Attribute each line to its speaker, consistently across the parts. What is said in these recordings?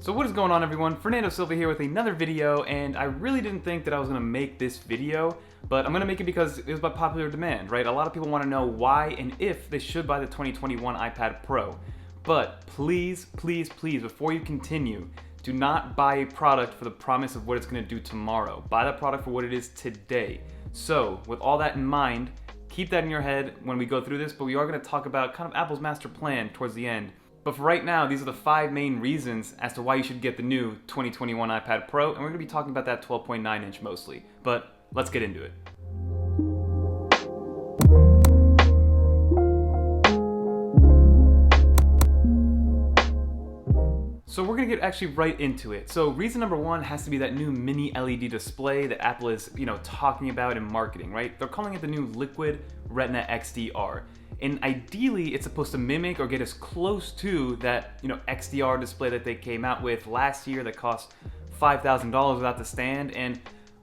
Speaker 1: So what is going on, everyone? Fernando Silva here with another video, and I really didn't think that I was going to make this video, but I'm going to make it because it was by popular demand, right? A lot of people want to know why and if they should buy the 2021 iPad Pro. But please, please, please, before you continue, do not buy a product for the promise of what it's going to do tomorrow. Buy that product for what it is today. So with all that in mind, keep that in your head when we go through this, but we are going to talk about kind of Apple's master plan towards the end. But for right now, these are the 5 main reasons as to why you should get the new 2021 iPad Pro, and we're going to be talking about that 12.9 inch mostly. But let's get into it. So we're going to get actually right into it. So reason number 1 has to be that new mini LED display that Apple is, talking about in marketing, right? They're calling it the new Liquid Retina XDR. And ideally, it's supposed to mimic or get as close to that, XDR display that they came out with last year that cost $5,000 without the stand. And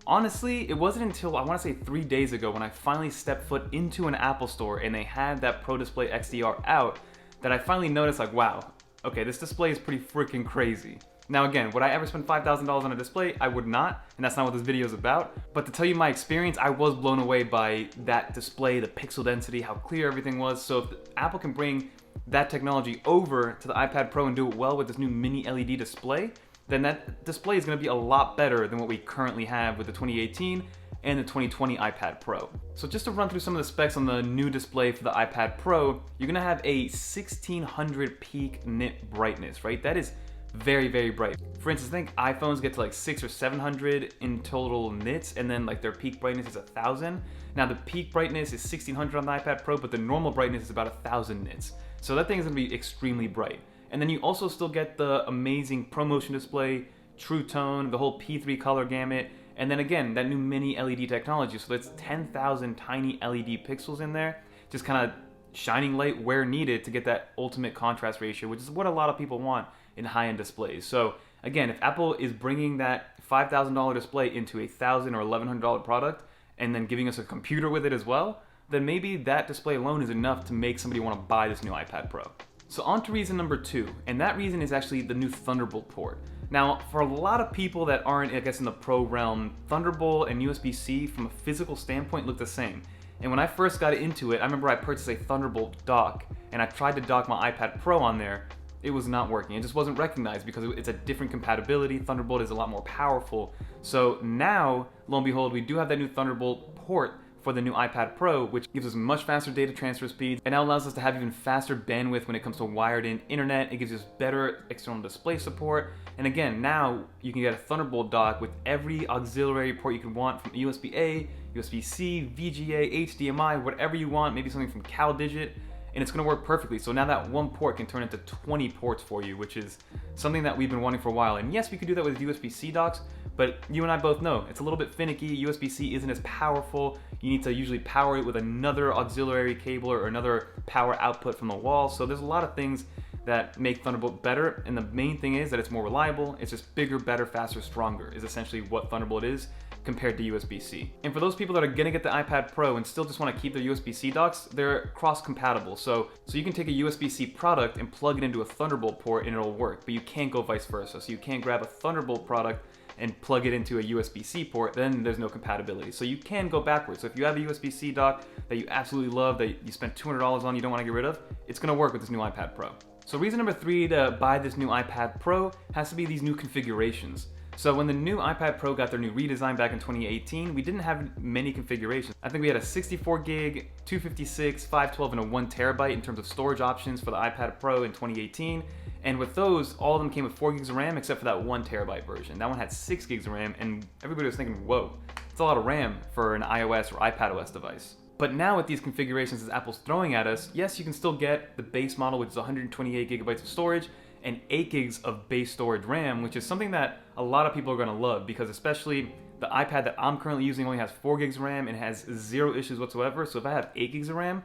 Speaker 1: honestly, it wasn't until, I want to say 3 days ago, when I finally stepped foot into an Apple store and they had that Pro Display XDR out, that I finally noticed, like, wow, okay, this display is pretty freaking crazy. Now again, would I ever spend $5,000 on a display? I would not, and that's not what this video is about. But to tell you my experience, I was blown away by that display, the pixel density, how clear everything was. So if Apple can bring that technology over to the iPad Pro and do it well with this new mini LED display, then that display is going to be a lot better than what we currently have with the 2018 and the 2020 iPad Pro. So just to run through some of the specs on the new display for the iPad Pro, you're going to have a 1600 peak nit brightness, right? That is very, very bright. For instance, I think iPhones get to like 600 or 700 in total nits, and then like their peak brightness is 1000. Now the peak brightness is 1600 on the iPad Pro, but the normal brightness is about 1000 nits. So that thing is gonna be extremely bright. And then you also still get the amazing ProMotion display, True Tone, the whole P3 color gamut, and then again, that new mini LED technology. So that's 10,000 tiny LED pixels in there, just kind of shining light where needed to get that ultimate contrast ratio, which is what a lot of people want in high-end displays. So again, if Apple is bringing that $5,000 display into a $1,000 or $1,100 product and then giving us a computer with it as well, then maybe that display alone is enough to make somebody want to buy this new iPad Pro. So on to reason number 2, and that reason is actually the new Thunderbolt port. Now, for a lot of people that aren't, I guess, in the Pro realm, Thunderbolt and USB-C from a physical standpoint look the same. And when I first got into it, I remember I purchased a Thunderbolt dock, and I tried to dock my iPad Pro on there. It was not working. It just wasn't recognized because it's a different compatibility. Thunderbolt is a lot more powerful. So now, lo and behold, we do have that new Thunderbolt port for the new iPad Pro, which gives us much faster data transfer speeds and now allows us to have even faster bandwidth when it comes to wired in internet. It gives us better external display support. And again, now you can get a Thunderbolt dock with every auxiliary port you can want, from USB-A, USB-C, VGA, HDMI, whatever you want, maybe something from CalDigit, and it's going to work perfectly. So now that one port can turn into 20 ports for you, which is something that we've been wanting for a while. And yes, we could do that with USB-C docks, but you and I both know it's a little bit finicky. USB-C isn't as powerful. You need to usually power it with another auxiliary cable or another power output from the wall. So there's a lot of things that make Thunderbolt better, and the main thing is that it's more reliable. It's just bigger, better, faster, stronger is essentially what Thunderbolt is compared to USB-C. And for those people that are gonna get the iPad Pro and still just wanna keep their USB-C docks, they're cross-compatible. So you can take a USB-C product and plug it into a Thunderbolt port and it'll work, but you can't go vice versa. So you can't grab a Thunderbolt product and plug it into a USB-C port, then there's no compatibility. So you can go backwards. So if you have a USB-C dock that you absolutely love, that you spent $200 on, you don't wanna get rid of, it's gonna work with this new iPad Pro. So reason number 3 to buy this new iPad Pro has to be these new configurations. So when the new iPad Pro got their new redesign back in 2018, we didn't have many configurations. I think we had a 64 gig, 256, 512, and a 1 terabyte in terms of storage options for the iPad Pro in 2018. And with those, all of them came with 4 gigs of RAM except for that 1 terabyte version. That one had 6 gigs of RAM, and everybody was thinking, whoa, it's a lot of RAM for an iOS or iPadOS device. But now with these configurations that Apple's throwing at us, yes, you can still get the base model, which is 128 gigabytes of storage, and 8 gigs of base storage RAM, which is something that a lot of people are gonna love, because especially the iPad that I'm currently using only has 4 gigs of RAM and has 0 issues whatsoever. So if I have 8 gigs of RAM,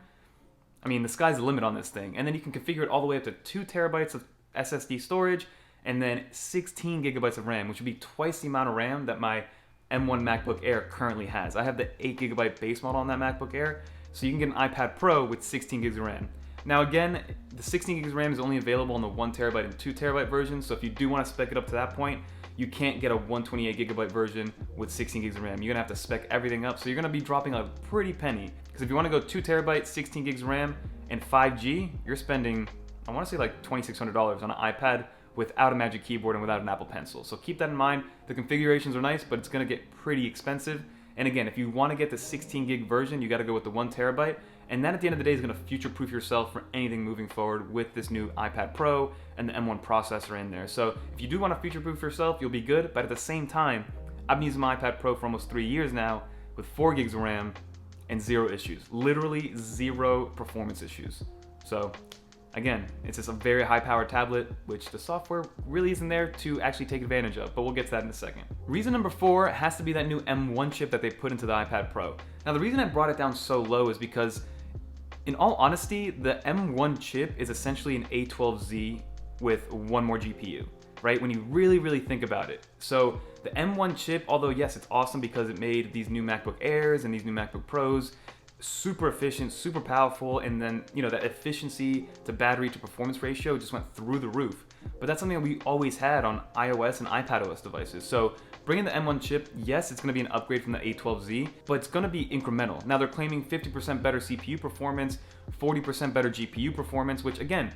Speaker 1: I mean, the sky's the limit on this thing. And then you can configure it all the way up to 2 terabytes of SSD storage and then 16 gigabytes of RAM, which would be twice the amount of RAM that my M1 MacBook Air currently has. I have the 8 gigabyte base model on that MacBook Air, so you can get an iPad Pro with 16 gigs of RAM. Now again, the 16 gigs of RAM is only available on the 1TB and 2TB versions, so if you do want to spec it up to that point, you can't get a 128GB version with 16 gigs of RAM. You're gonna have to spec everything up, so you're gonna be dropping a pretty penny. Because if you wanna go 2TB, 16 gigs of RAM, and 5G, you're spending, I wanna say like $2,600 on an iPad without a Magic Keyboard and without an Apple Pencil. So keep that in mind. The configurations are nice, but it's gonna get pretty expensive. And again, if you wanna get the 16 gig version, you gotta go with the 1TB. And that at the end of the day is gonna future-proof yourself for anything moving forward with this new iPad Pro and the M1 processor in there. So if you do wanna future-proof yourself, you'll be good, but at the same time, I've been using my iPad Pro for almost 3 years now with 4 gigs of RAM and 0 issues. Literally 0 performance issues. So again, it's just a very high-powered tablet, which the software really isn't there to actually take advantage of, but we'll get to that in a second. Reason number 4 has to be that new M1 chip that they put into the iPad Pro. Now, the reason I brought it down so low is because, in all honesty, the M1 chip is essentially an A12Z with one more GPU, right? When you really think about it. So the M1 chip, although yes, it's awesome because it made these new MacBook Airs and these new MacBook Pros super efficient, super powerful, and then, you know, that efficiency to battery to performance ratio just went through the roof. But that's something that we always had on iOS and iPadOS devices. So bringing the M1 chip, yes, it's gonna be an upgrade from the A12Z, but it's gonna be incremental. Now they're claiming 50% better CPU performance, 40% better GPU performance, which again,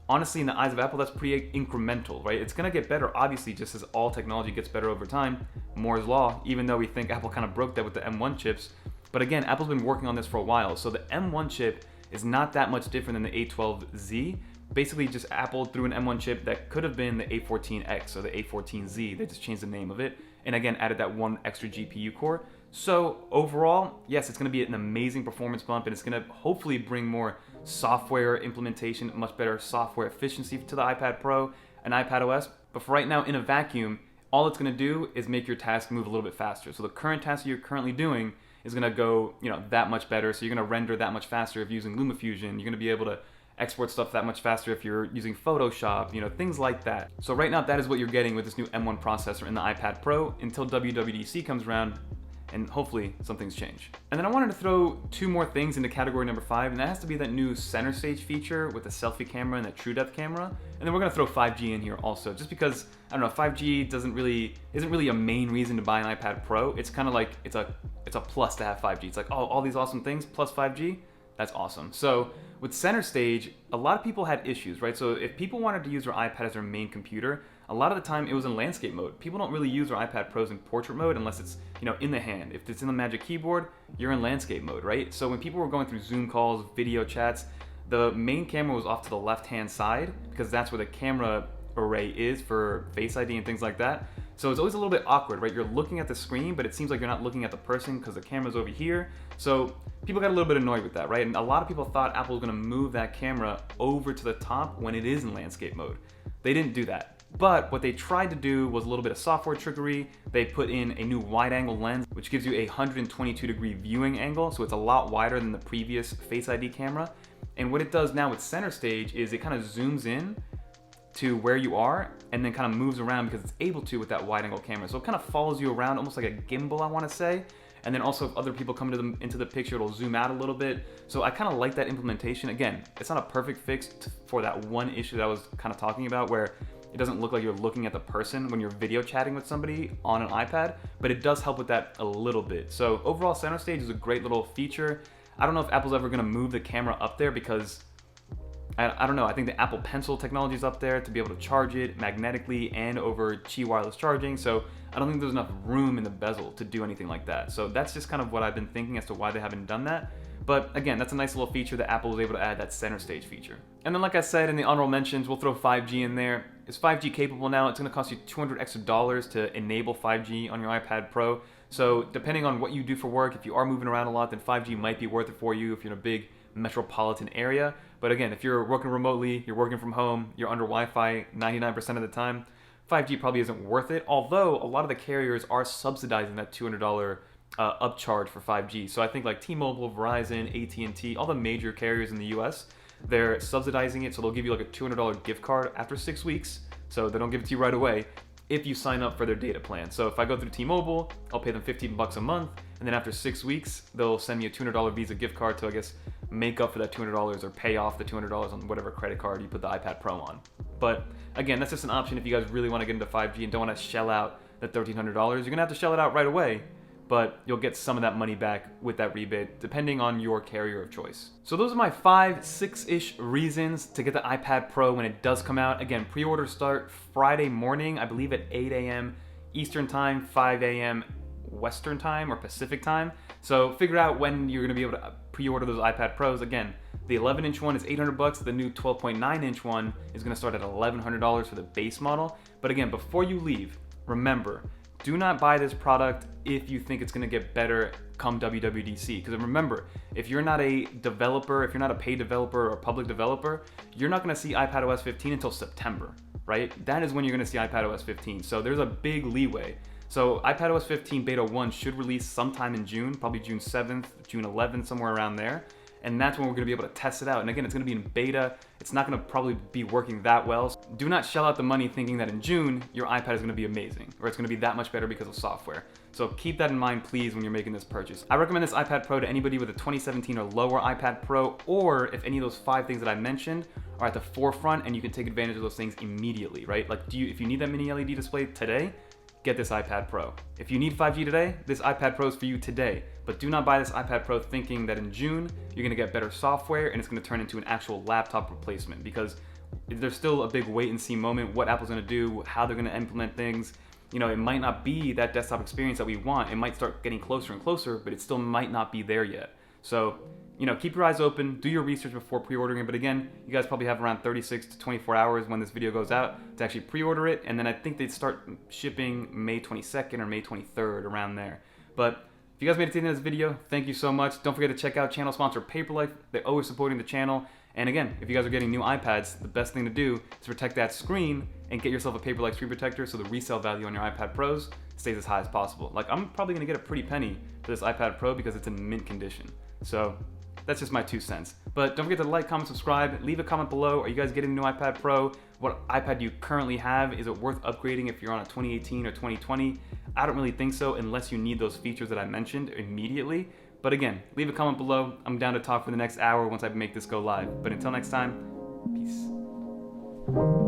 Speaker 1: honestly, in the eyes of Apple, that's pretty incremental, right? It's gonna get better, obviously, just as all technology gets better over time. Moore's Law, even though we think Apple kind of broke that with the M1 chips. But again, Apple's been working on this for a while, so the M1 chip is not that much different than the A12Z. Basically, just Apple threw an M1 chip that could have been the A14X or the A14Z. They just changed the name of it, and again, added that one extra GPU core. So overall, yes, it's gonna be an amazing performance bump, and it's gonna hopefully bring more software implementation, much better software efficiency to the iPad Pro and iPadOS. But for right now, in a vacuum, all it's gonna do is make your task move a little bit faster. So the current task you're currently doing is gonna go, you know, that much better. So you're gonna render that much faster if you're using LumaFusion. You're gonna be able to export stuff that much faster if you're using Photoshop, you know, things like that. So right now, that is what you're getting with this new M1 processor in the iPad Pro until WWDC comes around, and hopefully some things change. And then I wanted to throw 2 more things into category number 5, and that has to be that new center stage feature with the selfie camera and the true depth camera. And then we're gonna throw 5G in here also, just because, I don't know, 5G isn't really a main reason to buy an iPad Pro. It's kind of like, it's a plus to have 5G. It's like, oh, all these awesome things plus 5G, that's awesome. So with center stage, a lot of people had issues, right? So if people wanted to use their iPad as their main computer, a lot of the time it was in landscape mode. People don't really use their iPad Pros in portrait mode unless it's, you know, in the hand. If it's in the Magic Keyboard, you're in landscape mode, right? So when people were going through Zoom calls, video chats, the main camera was off to the left-hand side because that's where the camera array is for Face ID and things like that. So it's always a little bit awkward, right? You're looking at the screen, but it seems like you're not looking at the person because the camera's over here. So people got a little bit annoyed with that, right? And a lot of people thought Apple was gonna move that camera over to the top when it is in landscape mode. They didn't do that. But what they tried to do was a little bit of software trickery. They put in a new wide-angle lens, which gives you a 122-degree viewing angle, so it's a lot wider than the previous Face ID camera. And what it does now with center stage is it kind of zooms in to where you are and then kind of moves around because it's able to with that wide-angle camera. So it kind of follows you around almost like a gimbal, I want to say. And then also if other people come into the picture, it'll zoom out a little bit. So I kind of like that implementation. Again, it's not a perfect fix for that one issue that I was kind of talking about where it doesn't look like you're looking at the person when you're video chatting with somebody on an iPad, but it does help with that a little bit. So overall, center stage is a great little feature. I don't know if Apple's ever gonna move the camera up there because I don't know. I think the Apple Pencil technology is up there to be able to charge it magnetically and over Qi wireless charging. So I don't think there's enough room in the bezel to do anything like that. So that's just kind of what I've been thinking as to why they haven't done that. But again, that's a nice little feature that Apple was able to add, that center stage feature. And then like I said in the honorable mentions, we'll throw 5G in there. Is 5G capable now? It's gonna cost you $200 extra to enable 5G on your iPad Pro. So depending on what you do for work, if you are moving around a lot, then 5G might be worth it for you if you're in a big metropolitan area. But again, if you're working remotely, you're working from home, you're under Wi-Fi 99% of the time, 5G probably isn't worth it. Although a lot of the carriers are subsidizing that $200 upcharge for 5G. So I think like T-Mobile, Verizon, AT&T, all the major carriers in the US, they're subsidizing it. So they'll give you like a $200 gift card after 6 weeks. So they don't give it to you right away. if you sign up for their data plan. So if I go through T-Mobile, I'll pay them $15 a month, and then after 6 weeks, they'll send me a $200 Visa gift card to, I guess, make up for that $200 or pay off the $200 on whatever credit card you put the iPad Pro on. But again, that's just an option if you guys really want to get into 5G and don't want to shell out the $1,300. You're gonna have to shell it out right away, but you'll get some of that money back with that rebate, depending on your carrier of choice. So those are my 5-6-ish reasons to get the iPad Pro when it does come out. Again, pre-orders start Friday morning, I believe at 8 a.m. Eastern time, 5 a.m. Western time or Pacific time. So figure out when you're gonna be able to pre-order those iPad Pros. Again, the 11-inch one is $800. The new 12.9-inch one is gonna start at $1,100 for the base model. But again, before you leave, remember, do not buy this product if you think it's going to get better come WWDC. Because remember, if you're not a developer, if you're not a paid developer or public developer, you're not going to see iPadOS 15 until September, right? That is when you're going to see iPadOS 15. So there's a big leeway. So iPadOS 15 Beta 1 should release sometime in June, probably June 7th, June 11th, somewhere around there. And that's when we're going to be able to test it out. And again, it's going to be in beta. It's not going to probably be working that well. So do not shell out the money thinking that in June, your iPad is going to be amazing, or it's going to be that much better because of software. So keep that in mind, please, when you're making this purchase. I recommend this iPad Pro to anybody with a 2017 or lower iPad Pro, or if any of those 5 things that I mentioned are at the forefront and you can take advantage of those things immediately, right? Like, if you need that mini LED display today, get this iPad Pro. If you need 5G today, this iPad Pro is for you today. But do not buy this iPad Pro thinking that in June, you're gonna get better software and it's gonna turn into an actual laptop replacement, because there's still a big wait and see moment, what Apple's gonna do, how they're gonna implement things. You know, it might not be that desktop experience that we want. It might start getting closer and closer, but it still might not be there yet. So, you know, keep your eyes open, do your research before pre-ordering. But again, you guys probably have around 36 to 24 hours when this video goes out to actually pre-order it. And then I think they start shipping May 22nd or May 23rd, around there. But if you guys made it to the end of this video, thank you so much. Don't forget to check out channel sponsor Paperlife. They're always supporting the channel. And again, if you guys are getting new iPads, the best thing to do is protect that screen and get yourself a Paperlife screen protector so the resale value on your iPad Pros stays as high as possible. Like, I'm probably gonna get a pretty penny for this iPad Pro because it's in mint condition. So that's just my 2 cents. But don't forget to like, comment, subscribe, leave a comment below. Are you guys getting a new iPad Pro? What iPad do you currently have? Is it worth upgrading if you're on a 2018 or 2020? I don't really think so unless you need those features that I mentioned immediately. But again, leave a comment below. I'm down to talk for the next hour once I make this go live. But until next time, peace.